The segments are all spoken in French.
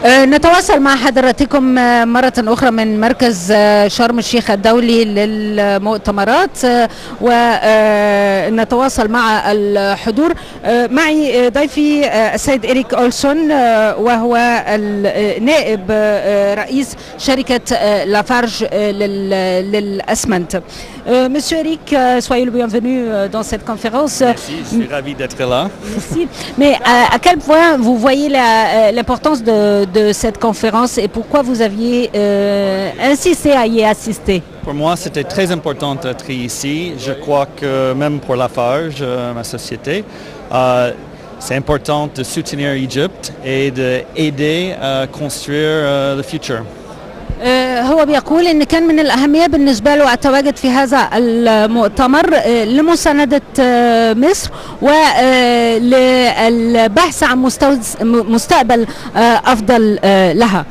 نتواصل مع حضراتكم مرة أخرى من مركز شرم الشيخ الدولي للمؤتمرات ونتواصل مع الحضور. معي ضيفي السيد إريك أولسون وهو نائب رئيس شركة لافارج للأسمنت. Monsieur Eric, soyez le bienvenu dans cette conférence. Merci, je suis ravi d'être là. Merci. Mais à quel point vous voyez l'importance de cette conférence et pourquoi vous aviez insisté à y assister? Pour moi, c'était très important d'être ici. Je crois que même pour Lafarge, ma société, c'est important de soutenir l'Égypte et d'aider à construire le futur. هو بيقول ان كان من الاهميه بالنسبه له التواجد في هذا المؤتمر لمسانده مصر وللبحث عن مستقبل افضل لها.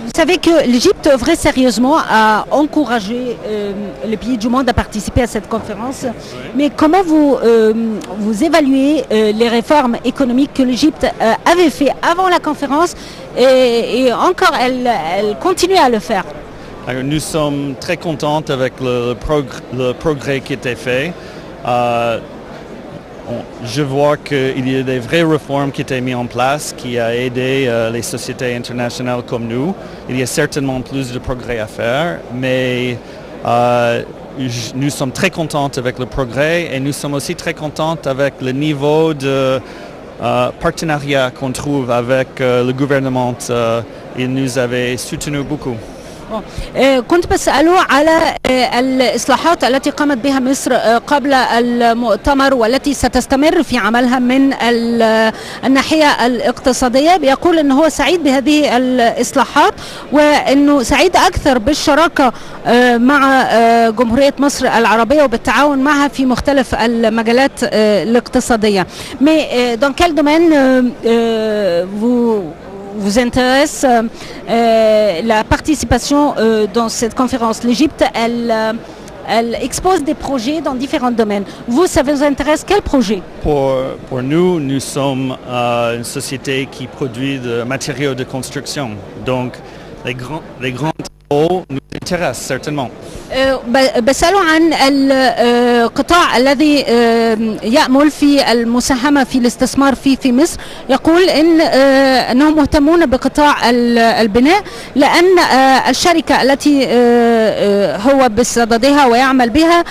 Vous savez que l'Égypte œuvrait sérieusement à encourager les pays du monde à participer à cette conférence. Mais comment vous évaluez les réformes économiques que l'Égypte avait fait avant la conférence et encore elle continue à le faire? Alors, nous sommes très contents avec le progrès qui a été fait. Je vois qu'il y a des vraies réformes qui ont été mises en place, qui a aidé les sociétés internationales comme nous. Il y a certainement plus de progrès à faire, mais nous sommes très contents avec le progrès et nous sommes aussi très contents avec le niveau de partenariat qu'on trouve avec le gouvernement. Il nous avait soutenu beaucoup. كنت بسأله على الإصلاحات التي قامت بها مصر قبل المؤتمر والتي ستستمر في عملها من الناحية الاقتصادية. بيقول أنه هو سعيد بهذه الإصلاحات وأنه سعيد أكثر بالشراكة مع جمهورية مصر العربية وبالتعاون معها في مختلف المجالات الاقتصادية. Mais dans quel domaine vous intéresse la participation dans cette conférence? L'Égypte, elle expose des projets dans différents domaines. Vous, ça vous intéresse quel projet? Pour nous, nous sommes une société qui produit des matériaux de construction. Donc, les grands travaux nous intéressent certainement. بسأله عن القطاع الذي يأمل في المساهمة في الاستثمار في مصر. يقول أنهم مهتمون بقطاع البناء لأن الشركة التي هو بصددها ويعمل بها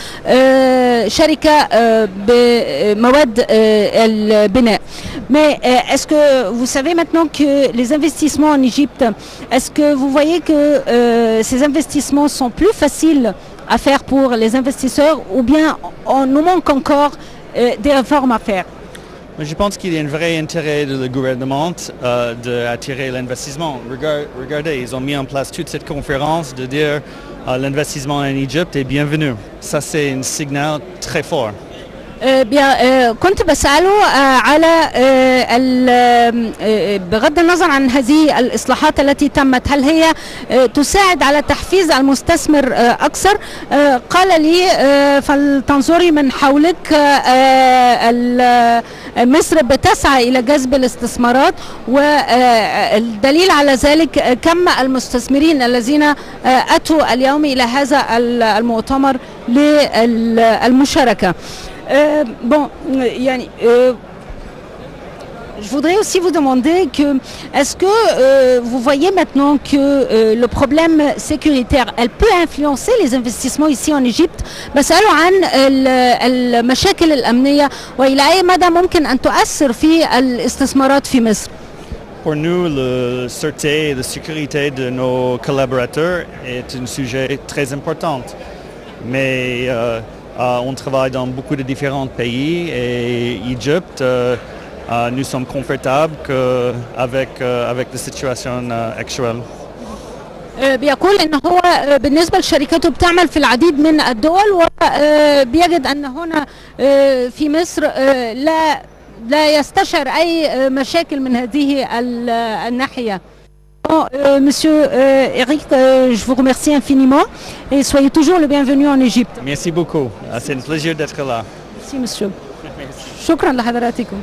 شركة بمواد البناء. Mais est-ce que vous savez maintenant que les investissements en Égypte, est-ce que vous voyez que ces investissements sont plus faciles à faire pour les investisseurs ou bien on nous manque encore des réformes à faire? Je pense qu'il y a un vrai intérêt du gouvernement d'attirer l'investissement. Regardez, ils ont mis en place toute cette conférence de dire l'investissement en Égypte est bienvenu. Ça, c'est un signal très fort. كنت بسأله على بغض النظر عن هذه الإصلاحات التي تمت هل هي تساعد على تحفيز المستثمر أكثر. قال لي فلتنظري من حولك مصر بتسعى إلى جذب الاستثمارات والدليل على ذلك كم المستثمرين الذين أتوا اليوم إلى هذا المؤتمر للمشاركة. Je voudrais aussi vous demander est-ce que vous voyez maintenant que le problème sécuritaire elle peut influencer les investissements ici en Égypte. بسأله عن المشاكل الأمنية وإلى أي مدى ممكن أن تؤثر في الاستثمارات في مصر. Pour nous, la sûreté et la sécurité de nos collaborateurs est un sujet très important. Mais on travaille dans beaucoup de différents pays et Égypte, nous sommes confortables avec la situation actuelle. بيقول ان هو بالنسبه لشركته بتعمل في العديد من الدول وبيجد ان هنا في مصر لا يستشعر اي مشاكل من هذه الناحيه. Monsieur Eric, je vous remercie infiniment et soyez toujours le bienvenu en Égypte. Merci beaucoup. C'est un plaisir d'être là. Merci monsieur. شكرا لحضراتكم.